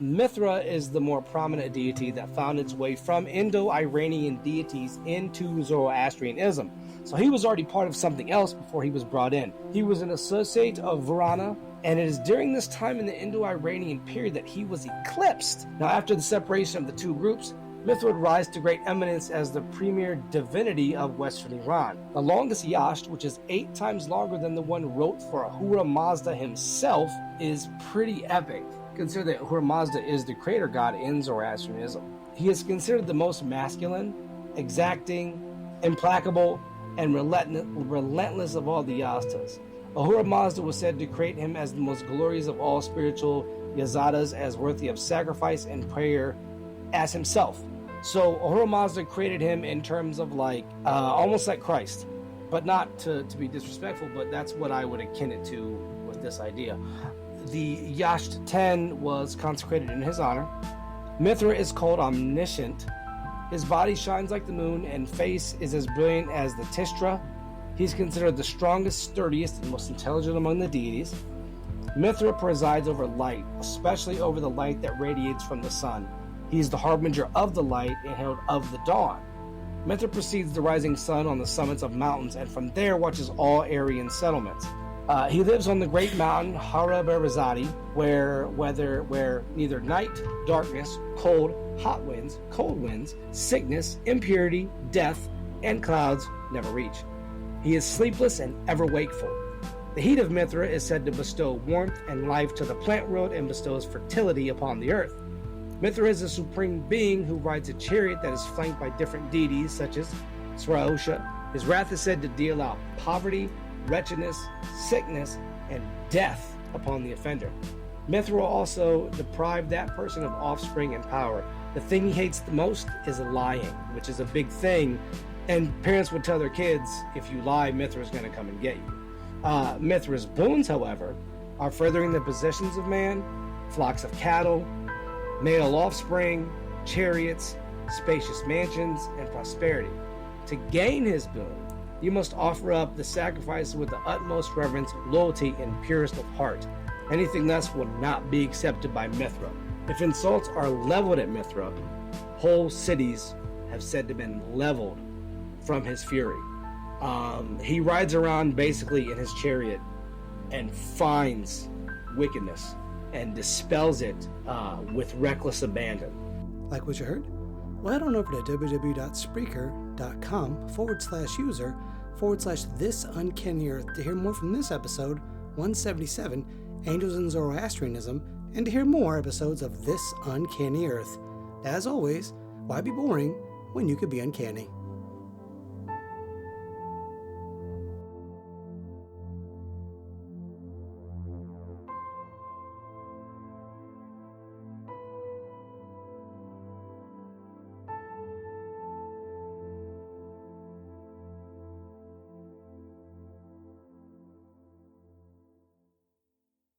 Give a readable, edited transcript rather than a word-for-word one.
Mithra is the more prominent deity that found its way from Indo-Iranian deities into Zoroastrianism. So he was already part of something else before he was brought in. He was an associate of Varuna, and it is during this time in the Indo-Iranian period that he was eclipsed. Now, after the separation of the two groups, Mithra would rise to great eminence as the premier divinity of Western Iran. The longest Yasht, which is 8 times longer than the one wrote for Ahura Mazda himself, is pretty epic. Consider that Ahura Mazda is the creator god in Zoroastrianism. He is considered the most masculine, exacting, implacable, and relentless of all the Yastas. Ahura Mazda was said to create him as the most glorious of all spiritual Yazadas, as worthy of sacrifice and prayer as himself. So Ahura Mazda created him in terms of almost like Christ, but not to be disrespectful, but that's what I would akin it to with this idea. The Yasht 10 was consecrated in his honor. Mithra is called omniscient. His body shines like the moon and face is as brilliant as the Tistra. He's considered the strongest, sturdiest, and most intelligent among the deities. Mithra presides over light, especially over the light that radiates from the sun. He is the harbinger of the light and herald of the dawn. Mithra precedes the rising sun on the summits of mountains, and from there watches all Aryan settlements. He lives on the great mountain Harabarazadi, where neither night, darkness, cold, hot winds, cold winds, sickness, impurity, death, and clouds never reach. He is sleepless and ever wakeful. The heat of Mithra is said to bestow warmth and life to the plant world and bestows fertility upon the earth. Mithra is a supreme being who rides a chariot that is flanked by different deities such as Sraosha. His wrath is said to deal out poverty, wretchedness, sickness, and death upon the offender. Mithra will also deprive that person of offspring and power. The thing he hates the most is lying, which is a big thing. And parents would tell their kids, if you lie, Mithra is going to come and get you. Mithra's boons, however, are furthering the possessions of man, flocks of cattle, male offspring, chariots, spacious mansions, and prosperity. To gain his boon, you must offer up the sacrifice with the utmost reverence, loyalty, and purest of heart. Anything less will not be accepted by Mithra. If insults are leveled at Mithra, whole cities have said to have been leveled from his fury. He rides around basically in his chariot and finds wickedness and dispels it with reckless abandon. Like what you heard? Well, head on over to www.spreaker.com/user/this uncanny earth to hear more from this episode 177, Angels in Zoroastrianism, and to hear more episodes of This Uncanny Earth. As always, why be boring when you could be uncanny?